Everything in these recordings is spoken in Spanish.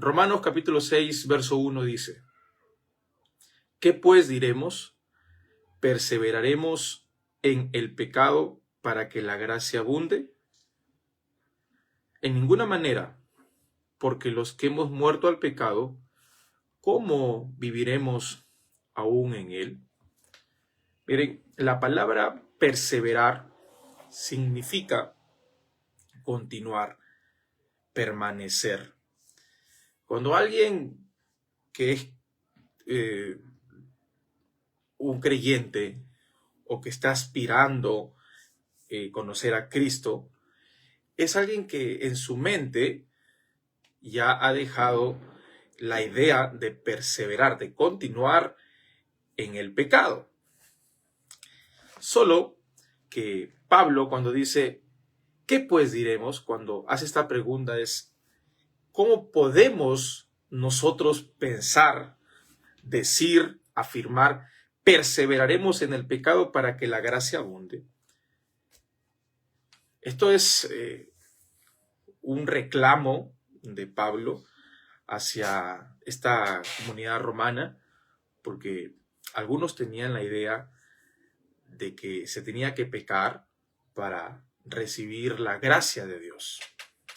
Romanos capítulo 6, verso 1 dice: ¿qué pues diremos? ¿Perseveraremos en el pecado para que la gracia abunde? En ninguna manera, porque los que hemos muerto al pecado, ¿cómo viviremos aún en él? Miren, la palabra perseverar significa continuar, permanecer. Cuando alguien que es un creyente o que está aspirando a conocer a Cristo, es alguien que en su mente ya ha dejado la idea de perseverar, de continuar en el pecado. Solo que Pablo, cuando dice, ¿qué pues diremos? Cuando hace esta pregunta es, ¿cómo podemos nosotros pensar, decir, afirmar, perseveraremos en el pecado para que la gracia abunde? Esto es un reclamo de Pablo hacia esta comunidad romana, porque algunos tenían la idea de que se tenía que pecar para recibir la gracia de Dios.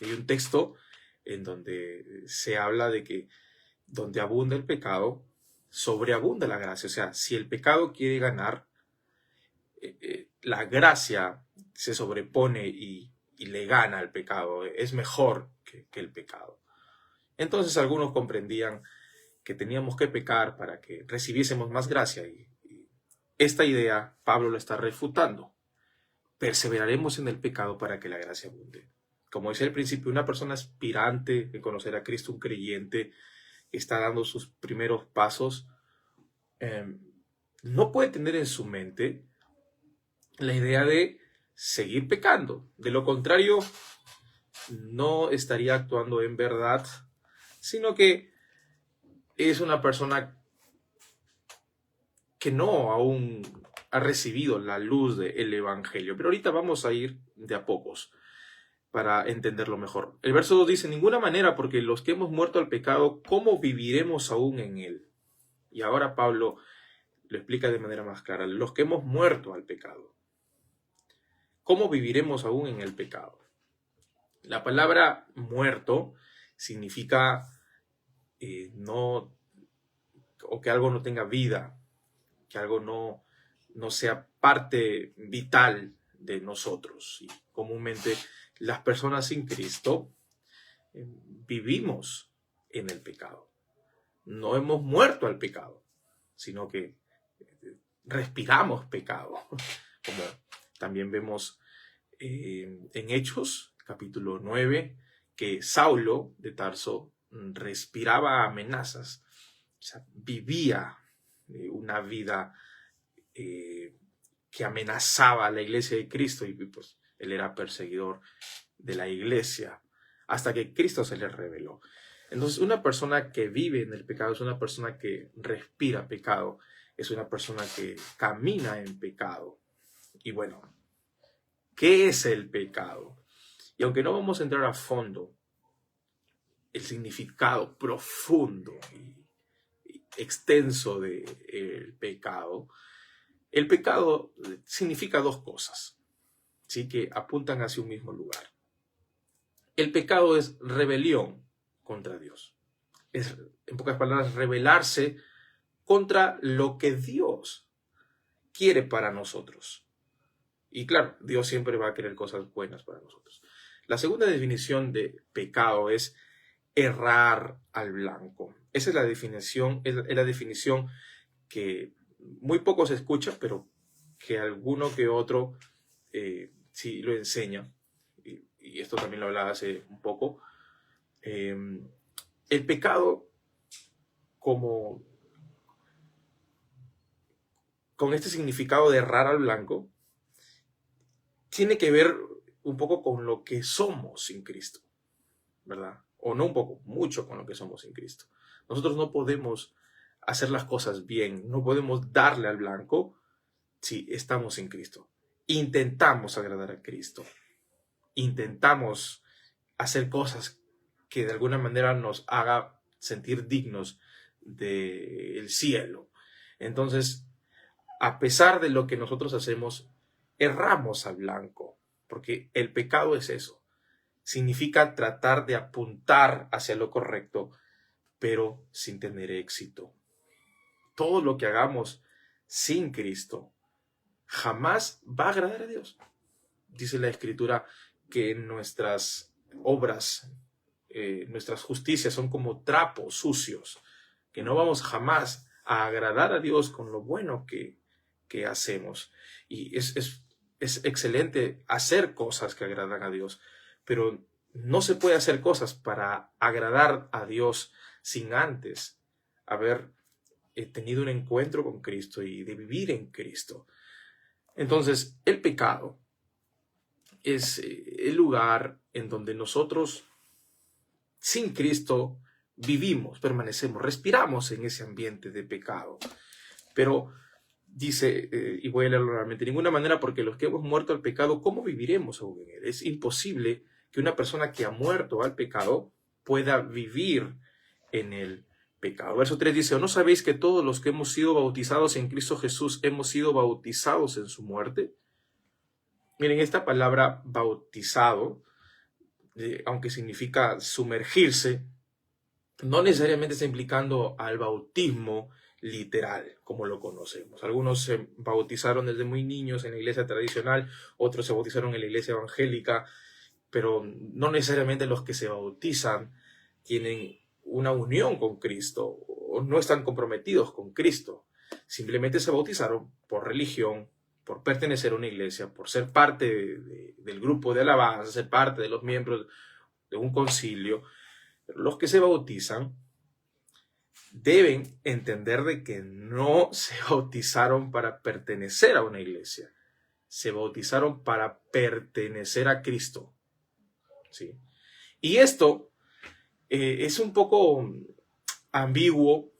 Hay un texto en donde se habla de que donde abunda el pecado, sobreabunda la gracia. O sea, si el pecado quiere ganar, la gracia se sobrepone y le gana al pecado. Es mejor que el pecado. Entonces algunos comprendían que teníamos que pecar para que recibiésemos más gracia, y esta idea Pablo la está refutando. Perseveraremos en el pecado para que la gracia abunde. Como decía al principio, una persona aspirante de conocer a Cristo, un creyente que está dando sus primeros pasos, no puede tener en su mente la idea de seguir pecando. De lo contrario, no estaría actuando en verdad, sino que es una persona que no aún ha recibido la luz del Evangelio. Pero ahorita vamos a ir de a pocos para entenderlo mejor. El verso 2 dice, en ninguna manera, porque los que hemos muerto al pecado, ¿cómo viviremos aún en él? Y ahora Pablo lo explica de manera más clara. Los que hemos muerto al pecado, ¿cómo viviremos aún en el pecado? La palabra muerto significa no, o que algo no tenga vida, que algo no sea parte vital de nosotros. Y comúnmente las personas sin Cristo vivimos en el pecado. No hemos muerto al pecado, sino que respiramos pecado, como también vemos en Hechos, capítulo 9, que Saulo de Tarso respiraba amenazas, o sea, vivía una vida que amenazaba a la iglesia de Cristo, y pues él era perseguidor de la iglesia hasta que Cristo se le reveló. Entonces, una persona que vive en el pecado es una persona que respira pecado, es una persona que camina en pecado. Y bueno, ¿qué es el pecado? Y aunque no vamos a entrar a fondo el significado profundo y extenso del pecado, el pecado significa dos cosas, ¿sí?, que apuntan hacia un mismo lugar. El pecado es rebelión contra Dios. Es, en pocas palabras, rebelarse contra lo que Dios quiere para nosotros. Y claro, Dios siempre va a querer cosas buenas para nosotros. La segunda definición de pecado es errar al blanco. Esa es la definición, es la definición que muy poco se escucha, pero que alguno que otro sí lo enseña. Y esto también lo hablaba hace un poco. El pecado, como con este significado de errar al blanco, tiene que ver un poco con lo que somos sin Cristo, ¿verdad? O no un poco, mucho con lo que somos sin Cristo. Nosotros no podemos hacer las cosas bien, no podemos darle al blanco si estamos sin Cristo. Intentamos agradar a Cristo, intentamos hacer cosas que de alguna manera nos haga sentir dignos del cielo. Entonces, a pesar de lo que nosotros hacemos, erramos al blanco, porque el pecado es eso. Significa tratar de apuntar hacia lo correcto, pero sin tener éxito. Todo lo que hagamos sin Cristo jamás va a agradar a Dios. Dice la Escritura que nuestras obras, nuestras justicias son como trapos sucios, que no vamos jamás a agradar a Dios con lo bueno que hacemos. Y es excelente hacer cosas que agradan a Dios, pero no se puede hacer cosas para agradar a Dios sin antes haber tenido un encuentro con Cristo y de vivir en Cristo. Entonces, el pecado es el lugar en donde nosotros, sin Cristo, vivimos, permanecemos, respiramos en ese ambiente de pecado. Pero dice, y voy a leerlo nuevamente, de ninguna manera, porque los que hemos muerto al pecado, ¿cómo viviremos aún en él? Es imposible que una persona que ha muerto al pecado pueda vivir en el pecado. Verso 3 dice, ¿o no sabéis que todos los que hemos sido bautizados en Cristo Jesús hemos sido bautizados en su muerte? Miren, esta palabra bautizado, aunque significa sumergirse, no necesariamente está implicando al bautismo literal, como lo conocemos. Algunos se bautizaron desde muy niños en la iglesia tradicional, otros se bautizaron en la iglesia evangélica, pero no necesariamente los que se bautizan tienen una unión con Cristo o no están comprometidos con Cristo. Simplemente se bautizaron por religión, por pertenecer a una iglesia, por ser parte del grupo de alabanza, ser parte de los miembros de un concilio. Los que se bautizan deben entender de que no se bautizaron para pertenecer a una iglesia, se bautizaron para pertenecer a Cristo. ¿Sí? Y esto es un poco ambiguo,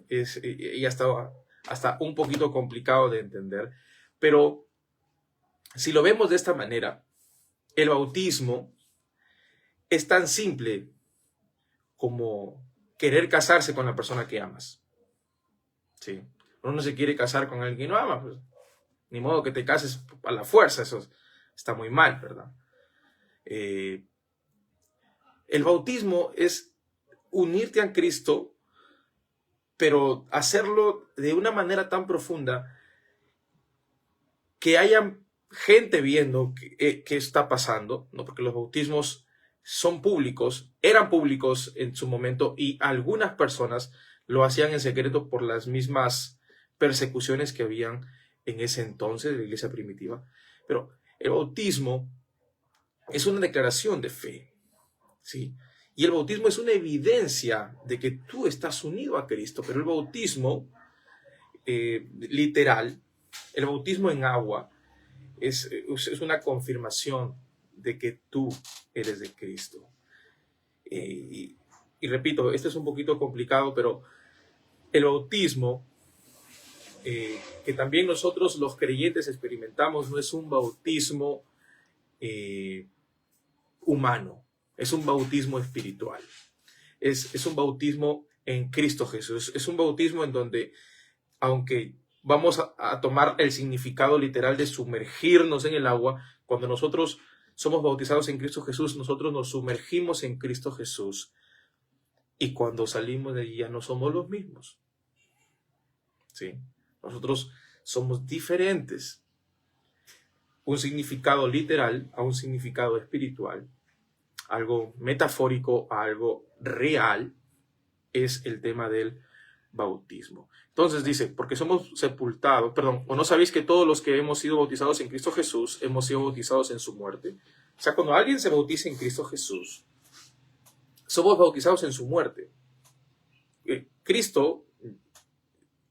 y hasta un poquito complicado de entender, pero si lo vemos de esta manera, el bautismo es tan simple como querer casarse con la persona que amas. ¿Sí? Uno no se quiere casar con alguien que no ama, pues ni modo que te cases a la fuerza, eso está muy mal, ¿verdad? El bautismo es unirte a Cristo, pero hacerlo de una manera tan profunda que haya gente viendo qué está pasando, ¿no? Porque los bautismos son públicos, eran públicos en su momento, y algunas personas lo hacían en secreto por las mismas persecuciones que habían en ese entonces de la iglesia primitiva. Pero el bautismo es una declaración de fe, ¿sí? Y el bautismo es una evidencia de que tú estás unido a Cristo. Pero el bautismo literal, el bautismo en agua, es una confirmación de que tú eres de Cristo. Y repito, esto es un poquito complicado, pero el bautismo que también nosotros los creyentes experimentamos no es un bautismo humano, es un bautismo espiritual. Es un bautismo en Cristo Jesús. Es un bautismo en donde, aunque vamos a tomar el significado literal de sumergirnos en el agua, cuando nosotros somos bautizados en Cristo Jesús, nosotros nos sumergimos en Cristo Jesús. Y cuando salimos de allí ya no somos los mismos. ¿Sí? Nosotros somos diferentes. Un significado literal a un significado espiritual, algo metafórico a algo real, es el tema del bautismo. Entonces dice, porque somos sepultados, ¿o no sabéis que todos los que hemos sido bautizados en Cristo Jesús hemos sido bautizados en su muerte? O sea, cuando alguien se bautiza en Cristo Jesús, somos bautizados en su muerte. Cristo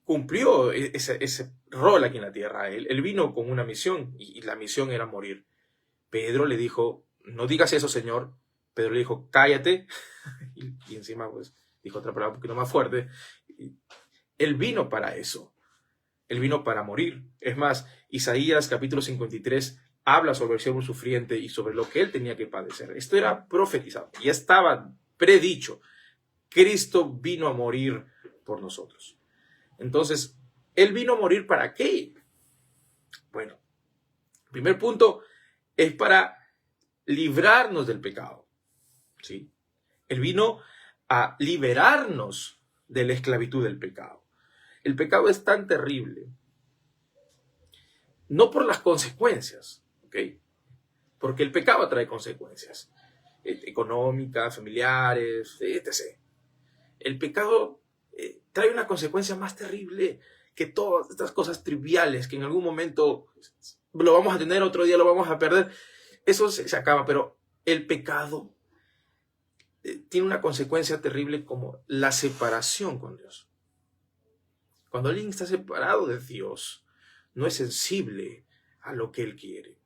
cumplió ese rol aquí en la tierra. Él vino con una misión, y la misión era morir. Pedro le dijo, no digas eso, Señor. Pedro le dijo, cállate. y encima pues dijo otra palabra un poquito más fuerte. Él vino para eso. Él vino para morir. Es más, Isaías capítulo 53 habla sobre el siervo sufriente y sobre lo que él tenía que padecer. Esto era profetizado. Ya estaba predicho. Cristo vino a morir por nosotros. Entonces, Él vino a morir ¿para qué? Bueno, el primer punto es para librarnos del pecado, ¿sí? Él vino a liberarnos de la esclavitud del pecado. El pecado es tan terrible, no por las consecuencias, ¿ok? Porque el pecado trae consecuencias económicas, familiares, etc. El pecado trae una consecuencia más terrible que todas estas cosas triviales que en algún momento lo vamos a tener, otro día lo vamos a perder. Eso se acaba, pero el pecado tiene una consecuencia terrible como la separación con Dios. Cuando alguien está separado de Dios, no es sensible a lo que Él quiere.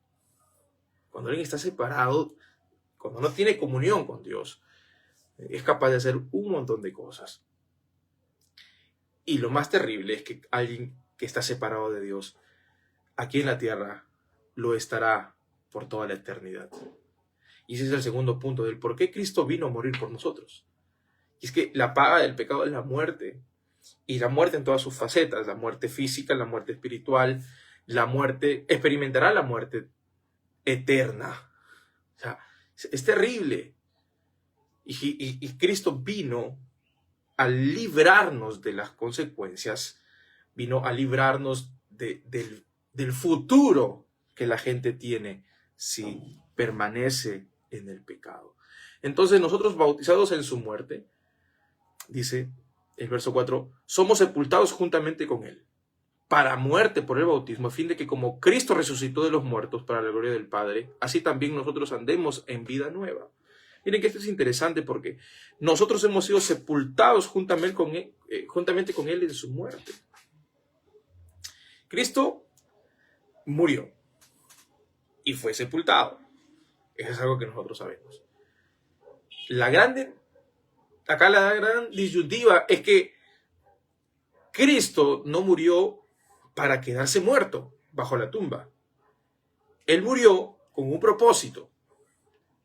Cuando alguien está separado, cuando no tiene comunión con Dios, es capaz de hacer un montón de cosas. Y lo más terrible es que alguien que está separado de Dios, aquí en la tierra, lo estará por toda la eternidad. Y ese es el segundo punto del por qué Cristo vino a morir por nosotros. Y es que la paga del pecado es la muerte. Y la muerte en todas sus facetas, la muerte física, la muerte espiritual, la muerte, experimentará la muerte eterna. O sea, es terrible. Y Cristo vino a librarnos de las consecuencias, vino a librarnos del futuro que la gente tiene si permanece en el pecado. Entonces nosotros, bautizados en su muerte, dice el verso 4, somos sepultados juntamente con él para muerte por el bautismo, a fin de que como Cristo resucitó de los muertos para la gloria del Padre, así también nosotros andemos en vida nueva. Miren que esto es interesante porque nosotros hemos sido sepultados juntamente con él en su muerte. Cristo murió y fue sepultado. Eso es algo que nosotros sabemos. La gran disyuntiva es que Cristo no murió para quedarse muerto bajo la tumba. Él murió con un propósito,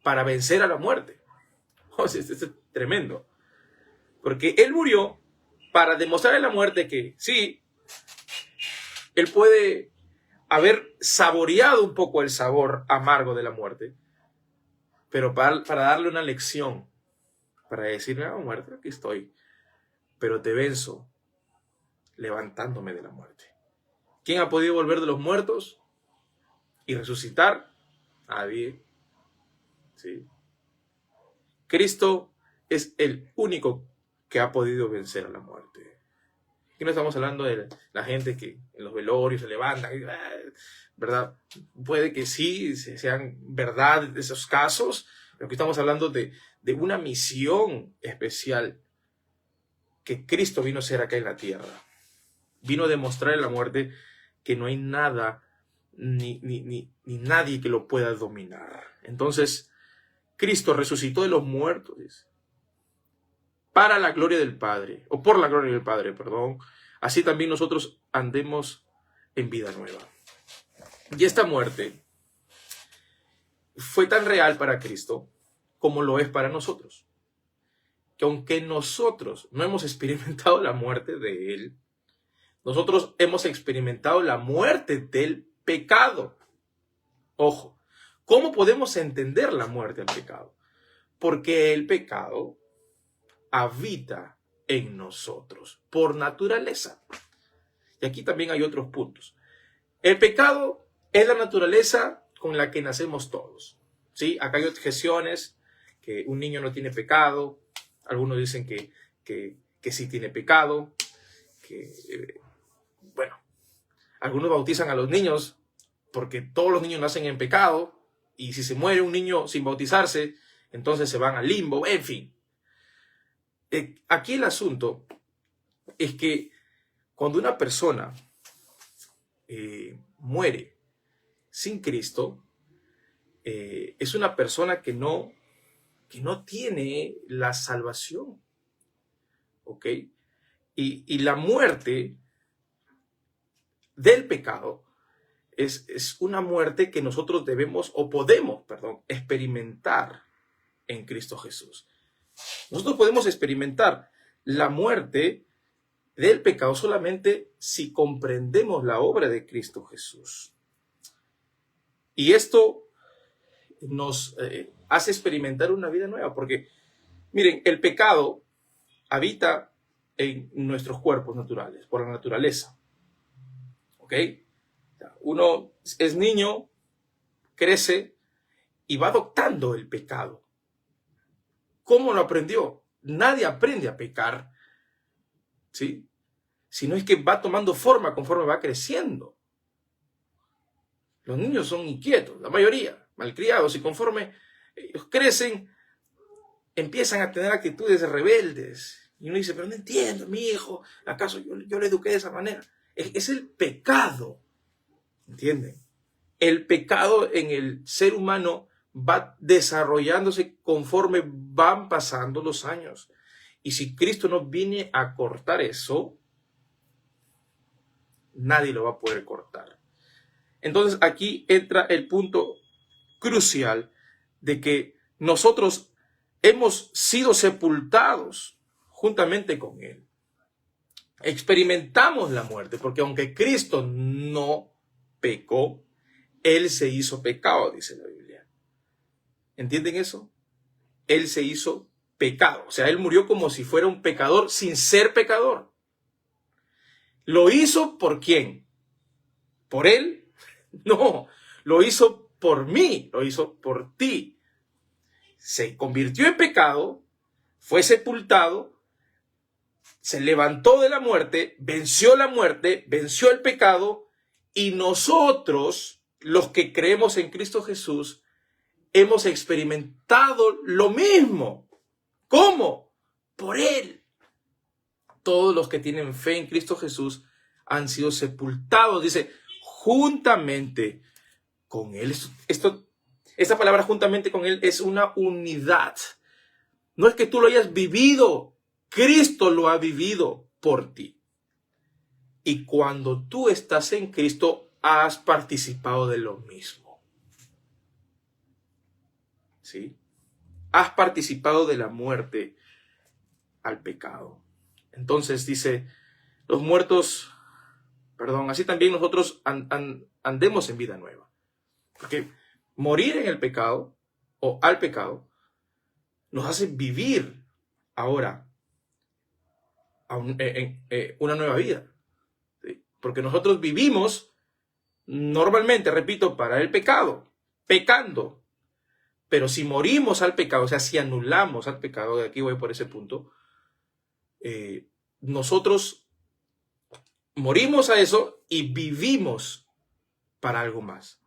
para vencer a la muerte. O sea, esto es tremendo. Porque Él murió para demostrar a la muerte que sí, Él puede haber saboreado un poco el sabor amargo de la muerte, pero para darle una lección, para decirle, no, muerte, aquí estoy, pero te venzo levantándome de la muerte. ¿Quién ha podido volver de los muertos y resucitar? Nadie. ¿Sí? Cristo es el único que ha podido vencer a la muerte. Aquí no estamos hablando de la gente que en los velorios se levanta, ¿verdad? Puede que sí sean verdad esos casos, pero aquí estamos hablando de una misión especial que Cristo vino a hacer acá en la tierra. Vino a demostrar en la muerte que no hay nada ni nadie que lo pueda dominar. Entonces, Cristo resucitó de los muertos, dice, para la gloria del Padre, o por la gloria del Padre, perdón. Así también nosotros andemos en vida nueva. Y esta muerte fue tan real para Cristo como lo es para nosotros. Que aunque nosotros no hemos experimentado la muerte de Él, nosotros hemos experimentado la muerte del pecado. Ojo, ¿cómo podemos entender la muerte del pecado? Porque el pecado habita en nosotros por naturaleza. Y aquí también hay otros puntos. El pecado es la naturaleza con la que nacemos todos. ¿Sí? Acá hay objeciones, que un niño no tiene pecado. Algunos dicen que sí tiene pecado. Bueno, algunos bautizan a los niños porque todos los niños nacen en pecado. Y si se muere un niño sin bautizarse, entonces se van al limbo. En fin. Aquí el asunto es que cuando una persona muere sin Cristo, es una persona que no tiene la salvación. ¿Ok? Y la muerte del pecado es una muerte que nosotros debemos o podemos, experimentar en Cristo Jesús. Nosotros podemos experimentar la muerte del pecado solamente si comprendemos la obra de Cristo Jesús. Y esto nos hace experimentar una vida nueva, porque miren, el pecado habita en nuestros cuerpos naturales, por la naturaleza. ¿Ok? Uno es niño, crece y va adoptando el pecado. ¿Cómo lo aprendió? Nadie aprende a pecar, ¿sí? Sino es que va tomando forma conforme va creciendo. Los niños son inquietos, la mayoría, malcriados, y conforme ellos crecen, empiezan a tener actitudes rebeldes. Y uno dice, pero no entiendo, mi hijo, ¿acaso yo le eduqué de esa manera? Es el pecado, ¿entienden? El pecado en el ser humano va desarrollándose conforme van pasando los años. Y si Cristo no viene a cortar eso, nadie lo va a poder cortar. Entonces aquí entra el punto crucial de que nosotros hemos sido sepultados juntamente con Él. Experimentamos la muerte, porque aunque Cristo no pecó, Él se hizo pecado, dice la Biblia. ¿Entienden eso? Él se hizo pecado. O sea, Él murió como si fuera un pecador sin ser pecador. ¿Lo hizo por quién? ¿Por Él? No, lo hizo por mí, lo hizo por ti. Se convirtió en pecado, fue sepultado, se levantó de la muerte, venció el pecado, y nosotros, los que creemos en Cristo Jesús, hemos experimentado lo mismo. ¿Cómo? Por Él. Todos los que tienen fe en Cristo Jesús han sido sepultados, dice, juntamente con Él. Esta palabra juntamente con Él es una unidad. No es que tú lo hayas vivido, Cristo lo ha vivido por ti. Y cuando tú estás en Cristo, has participado de lo mismo. ¿Sí? Has participado de la muerte al pecado. Entonces dice, los muertos, así también nosotros andemos en vida nueva. Porque morir en el pecado o al pecado nos hace vivir ahora una nueva vida. ¿Sí? Porque nosotros vivimos normalmente, repito, para el pecado, pecando. Pero si morimos al pecado, o sea, si anulamos al pecado, de aquí voy por ese punto, nosotros morimos a eso y vivimos para algo más.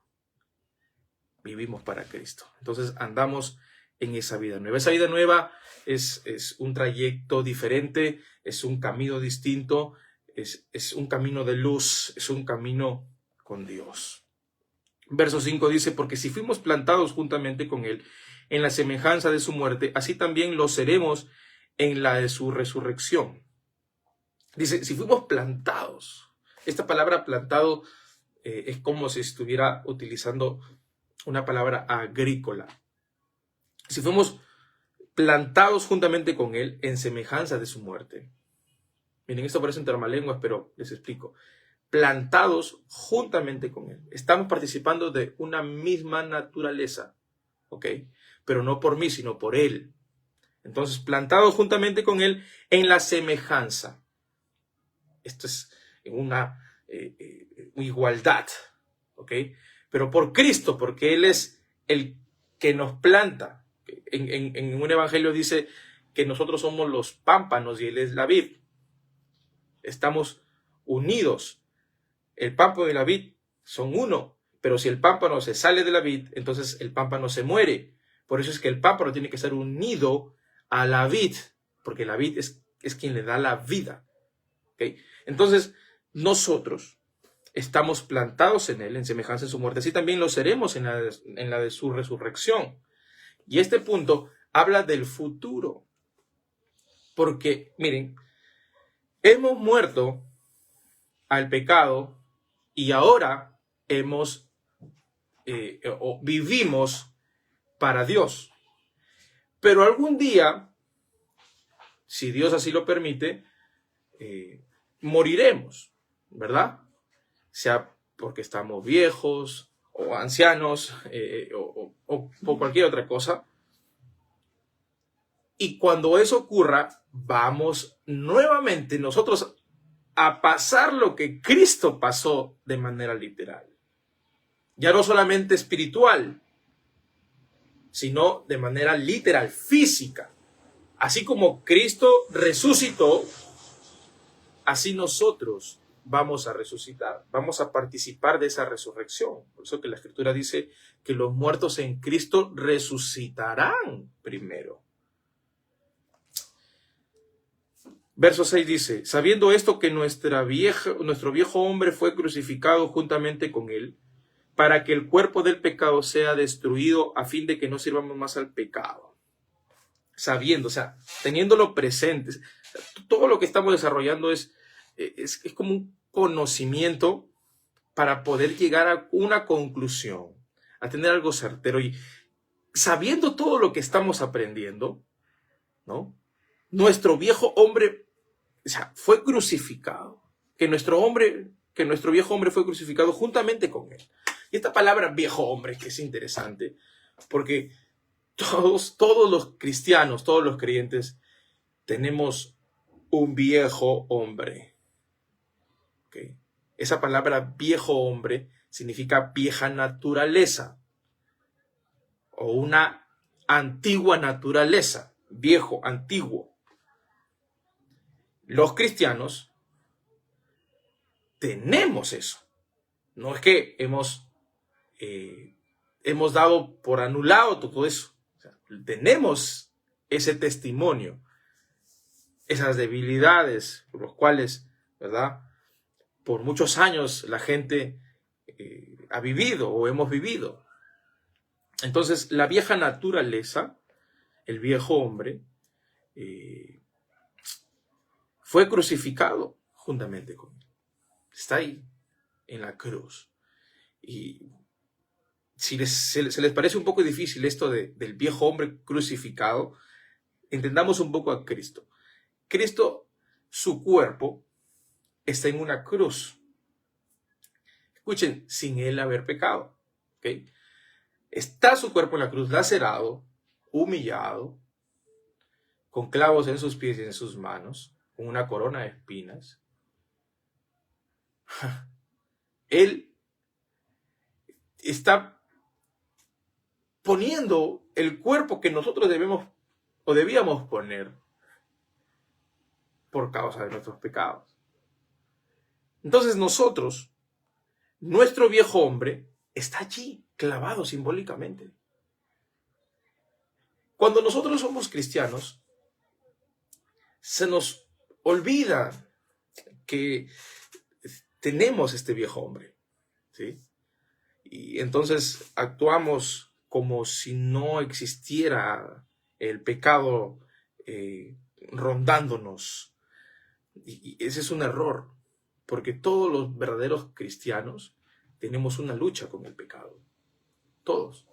Vivimos para Cristo. Entonces andamos en esa vida nueva. Esa vida nueva es un trayecto diferente, es un camino distinto, es un camino de luz, es un camino con Dios. Verso 5 dice, porque si fuimos plantados juntamente con Él en la semejanza de su muerte, así también lo seremos en la de su resurrección. Dice, si fuimos plantados. Esta palabra plantado es como si estuviera utilizando una palabra agrícola. Si fuimos plantados juntamente con Él en semejanza de su muerte. Miren, esto parece un tramalenguas, pero les explico. Plantados juntamente con Él. Estamos participando de una misma naturaleza, ¿ok? Pero no por mí, sino por Él. Entonces, plantados juntamente con Él en la semejanza. Esto es una igualdad, ¿ok? Pero por Cristo, porque Él es el que nos planta. En un evangelio dice que nosotros somos los pámpanos y Él es la vid. Estamos unidos. El pámpano y la vid son uno, pero si el pámpano se sale de la vid, entonces el pámpano se muere. Por eso es que el pámpano tiene que estar unido a la vid, porque la vid es quien le da la vida. ¿Okay? Entonces, nosotros estamos plantados en Él, en semejanza de su muerte. Así también lo seremos en la de su resurrección. Y este punto habla del futuro. Porque, miren, hemos muerto al pecado y ahora vivimos para Dios. Pero algún día si Dios así lo permite, moriremos, ¿verdad? Sea porque estamos viejos o ancianos o por cualquier otra cosa. Y cuando eso ocurra, vamos nuevamente nosotros a pasar lo que Cristo pasó de manera literal. Ya no solamente espiritual, sino de manera literal, física. Así como Cristo resucitó, así nosotros vamos a resucitar, vamos a participar de esa resurrección. Por eso que la Escritura dice que los muertos en Cristo resucitarán primero. Verso 6 dice, sabiendo esto que nuestro viejo hombre fue crucificado juntamente con él, para que el cuerpo del pecado sea destruido a fin de que no sirvamos más al pecado. Sabiendo, o sea, teniéndolo presente. Todo lo que estamos desarrollando es como un conocimiento para poder llegar a una conclusión, a tener algo certero. Y sabiendo todo lo que estamos aprendiendo, ¿no? Nuestro viejo hombre, o sea, fue crucificado. Que nuestro viejo hombre fue crucificado juntamente con él. Y esta palabra viejo hombre, que es interesante, porque todos los cristianos, todos los creyentes, tenemos un viejo hombre. ¿Okay? Esa palabra viejo hombre significa vieja naturaleza o una antigua naturaleza, viejo, antiguo. Los cristianos tenemos eso. No es que hemos dado por anulado todo eso. O sea, tenemos ese testimonio, esas debilidades por las cuales, ¿verdad?, por muchos años la gente ha vivido o hemos vivido. Entonces, la vieja naturaleza, el viejo hombre, fue crucificado juntamente con él. Está ahí, en la cruz. Y si se les parece un poco difícil esto del viejo hombre crucificado, entendamos un poco a Cristo. Cristo, su cuerpo, está en una cruz. Escuchen, sin él haber pecado. ¿Okay? Está su cuerpo en la cruz, lacerado, humillado, con clavos en sus pies y en sus manos, con una corona de espinas. Él está poniendo el cuerpo que nosotros debemos o debíamos poner por causa de nuestros pecados. Entonces nosotros, nuestro viejo hombre, está allí, clavado simbólicamente. Cuando nosotros somos cristianos, se nos olvida que tenemos este viejo hombre, ¿sí? Y entonces actuamos como si no existiera el pecado rondándonos. Y ese es un error, porque todos los verdaderos cristianos tenemos una lucha con el pecado. Todos.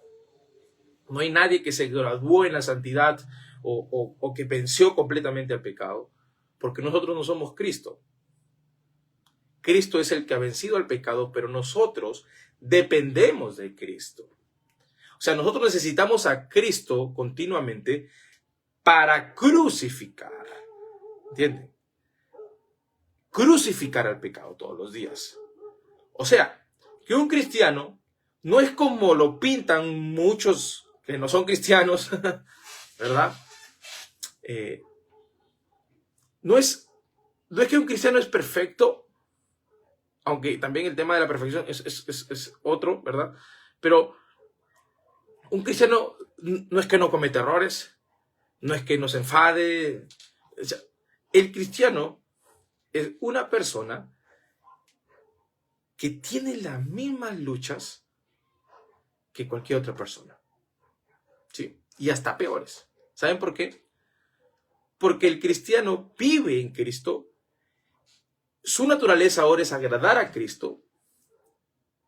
No hay nadie que se graduó en la santidad o que venció completamente al pecado, porque nosotros no somos Cristo. Cristo es el que ha vencido al pecado, pero nosotros dependemos de Cristo. O sea, nosotros necesitamos a Cristo continuamente para crucificar. ¿Entienden? Crucificar al pecado todos los días. O sea, que un cristiano no es como lo pintan muchos que no son cristianos, ¿verdad? No es que un cristiano es perfecto, aunque también el tema de la perfección es otro, ¿verdad? Pero un cristiano no es que no cometa errores, no es que no se enfade. O sea, el cristiano es una persona que tiene las mismas luchas que cualquier otra persona, ¿sí? Y hasta peores. ¿Saben por qué? Porque el cristiano vive en Cristo. Su naturaleza ahora es agradar a Cristo,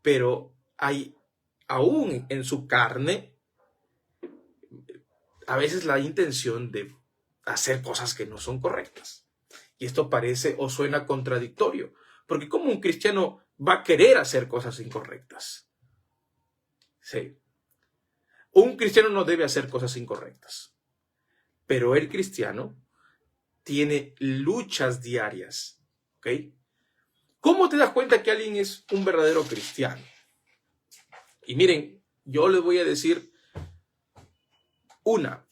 pero hay aún en su carne a veces la intención de hacer cosas que no son correctas. Y esto parece o suena contradictorio, porque ¿cómo un cristiano va a querer hacer cosas incorrectas? Sí. Un cristiano no debe hacer cosas incorrectas, pero el cristiano tiene luchas diarias, ¿ok? ¿Cómo te das cuenta que alguien es un verdadero cristiano? Y miren, yo les voy a decir una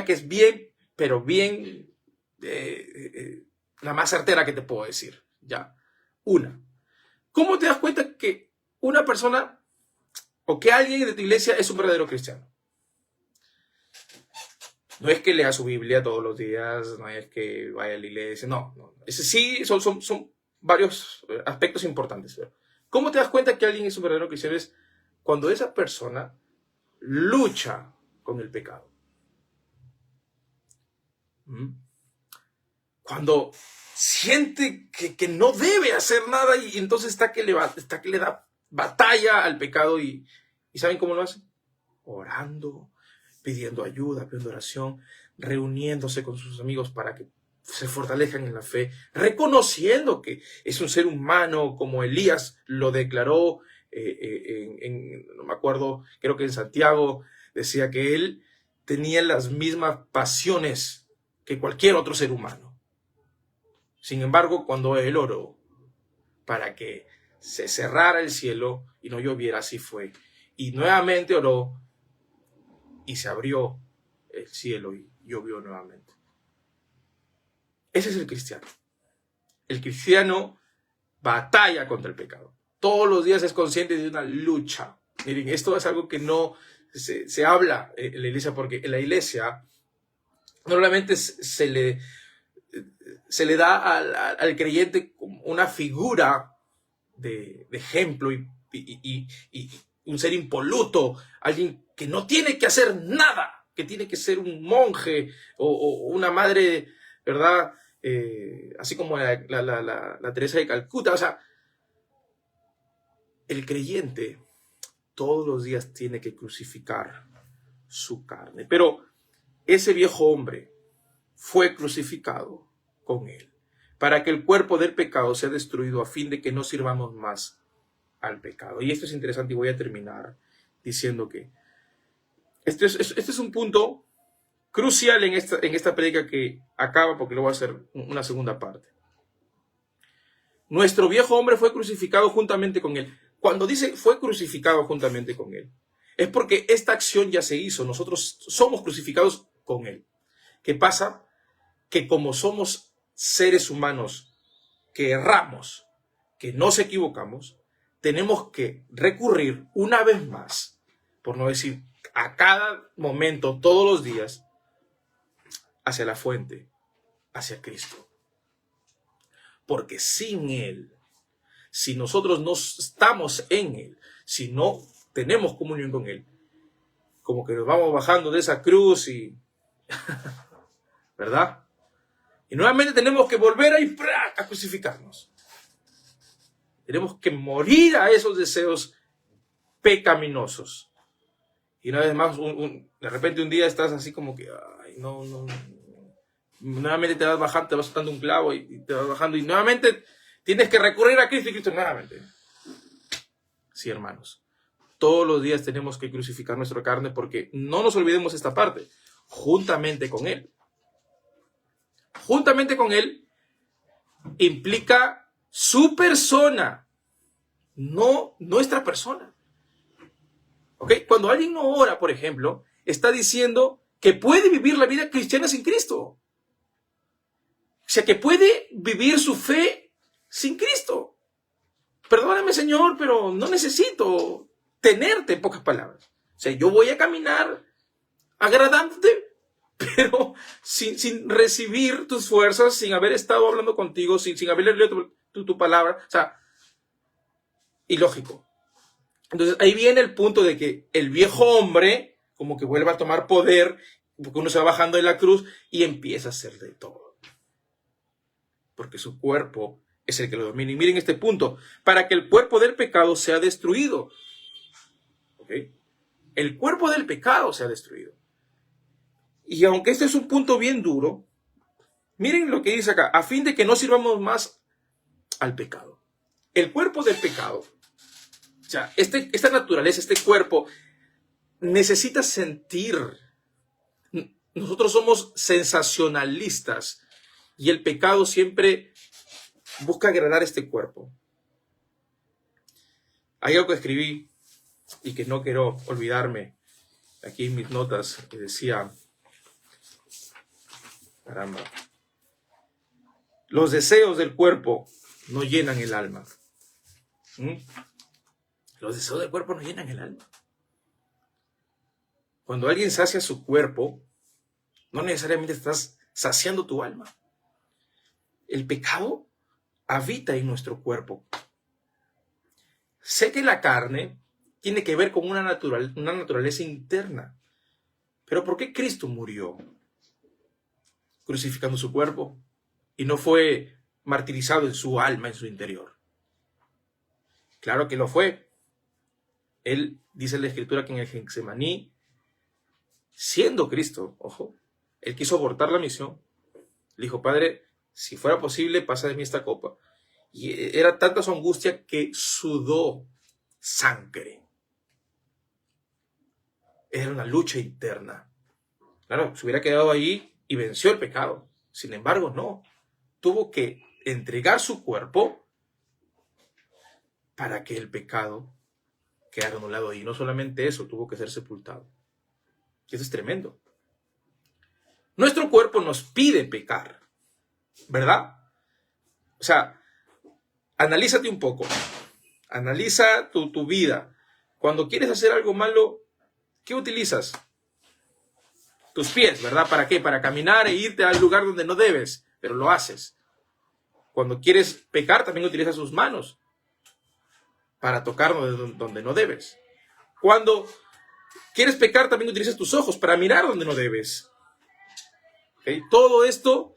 que es bien, pero bien, la más certera que te puedo decir, ¿ya? ¿Cómo te das cuenta que una persona o que alguien de tu iglesia es un verdadero cristiano? No es que lea su Biblia todos los días, no es que vaya a la iglesia, no. Ese sí, son varios aspectos importantes. ¿Cómo te das cuenta que alguien es un verdadero cristiano? Es cuando esa persona lucha con el pecado. Cuando siente que no debe hacer nada y entonces está que le da batalla al pecado y ¿saben cómo lo hace? Orando, pidiendo ayuda, pidiendo oración, reuniéndose con sus amigos para que se fortalezcan en la fe, reconociendo que es un ser humano como Elías lo declaró, no me acuerdo, creo que en Santiago decía que él tenía las mismas pasiones que cualquier otro ser humano. Sin embargo, cuando él oró para que se cerrara el cielo y no lloviera, así fue. Y nuevamente oró y se abrió el cielo y llovió nuevamente. Ese es el cristiano. El cristiano batalla contra el pecado. Todos los días es consciente de una lucha. Miren, esto es algo que no se habla en la iglesia, porque en la iglesia normalmente se le da al creyente una figura de ejemplo y un ser impoluto, alguien que no tiene que hacer nada, que tiene que ser un monje o una madre, ¿verdad? Así como la Teresa de Calcuta. O sea, el creyente todos los días tiene que crucificar su carne, pero ese viejo hombre fue crucificado con él para que el cuerpo del pecado sea destruido a fin de que no sirvamos más al pecado. Y esto es interesante y voy a terminar diciendo que este es un punto crucial en esta prédica que acaba, porque lo voy a hacer una segunda parte. Nuestro viejo hombre fue crucificado juntamente con él. Cuando dice fue crucificado juntamente con él, es porque esta acción ya se hizo. Nosotros somos crucificados con él. ¿Qué pasa? Que como somos seres humanos que erramos, que nos equivocamos, tenemos que recurrir una vez más, por no decir a cada momento, todos los días, hacia la fuente, hacia Cristo. Porque sin Él, si nosotros no estamos en Él, si no tenemos comunión con Él, como que nos vamos bajando de esa cruz y... ¿verdad? Y nuevamente tenemos que volver a crucificarnos. Tenemos que morir a esos deseos pecaminosos. Y una vez más, de repente un día estás así como que, ay, no. Nuevamente te vas bajando, te vas soltando un clavo y te vas bajando. Y nuevamente tienes que recurrir a Cristo y Cristo nuevamente. Sí, hermanos. Todos los días tenemos que crucificar nuestra carne, porque no nos olvidemos esta parte. Juntamente con Él. Juntamente con Él implica su persona, no nuestra persona. ¿Ok? Cuando alguien no ora, por ejemplo, está diciendo que puede vivir la vida cristiana sin Cristo. O sea, que puede vivir su fe sin Cristo. Perdóname, Señor, pero no necesito tenerte, en pocas palabras. O sea, yo voy a caminar agradándote, pero sin recibir tus fuerzas, sin haber estado hablando contigo, sin haber leído tu palabra. O sea, ilógico. Entonces ahí viene el punto de que el viejo hombre como que vuelve a tomar poder, porque uno se va bajando de la cruz y empieza a hacer de todo. Porque su cuerpo es el que lo domina. Y miren este punto, para que el cuerpo del pecado sea destruido. ¿Ok? El cuerpo del pecado sea destruido. Y aunque este es un punto bien duro, miren lo que dice acá, a fin de que no sirvamos más al pecado. El cuerpo del pecado, o sea, esta naturaleza, este cuerpo, necesita sentir. Nosotros somos sensacionalistas y el pecado siempre busca agradar este cuerpo. Hay algo que escribí y que no quiero olvidarme aquí en mis notas, que decía, caramba, los deseos del cuerpo no llenan el alma. Los deseos del cuerpo no llenan el alma. Cuando alguien sacia su cuerpo, no necesariamente estás saciando tu alma. El pecado habita en nuestro cuerpo. Sé que la carne tiene que ver con una naturaleza interna. Pero ¿por qué Cristo murió crucificando su cuerpo y no fue martirizado en su alma, en su interior? Claro que lo fue. Él dice en la Escritura que en el Getsemaní, siendo Cristo, ojo, él quiso abortar la misión. Le dijo, Padre, si fuera posible, pasa de mí esta copa. Y era tanta su angustia que sudó sangre. Era una lucha interna. Claro, se hubiera quedado ahí y venció el pecado. Sin embargo, no. Tuvo que entregar su cuerpo para que el pecado quedara anulado. Y no solamente eso, tuvo que ser sepultado. Y eso es tremendo. Nuestro cuerpo nos pide pecar, ¿verdad? O sea, analízate un poco. Analiza tu vida. Cuando quieres hacer algo malo, ¿qué utilizas? Tus pies, ¿verdad? ¿Para qué? Para caminar e irte al lugar donde no debes, pero lo haces. Cuando quieres pecar, también utilizas tus manos para tocar donde no debes. Cuando quieres pecar, también utilizas tus ojos para mirar donde no debes. ¿Okay? Todo esto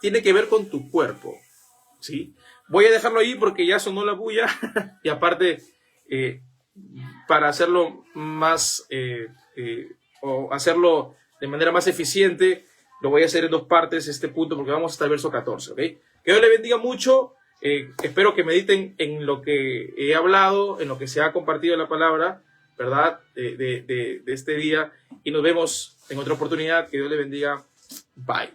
tiene que ver con tu cuerpo, ¿sí? Voy a dejarlo ahí porque ya sonó la bulla y aparte, para hacerlo más, o hacerlo de manera más eficiente, lo voy a hacer en dos partes este punto porque vamos hasta el verso 14, ¿ok? Que Dios le bendiga mucho. Espero que mediten en lo que he hablado, en lo que se ha compartido en la palabra, ¿verdad? De este día. Y nos vemos en otra oportunidad. Que Dios le bendiga. Bye.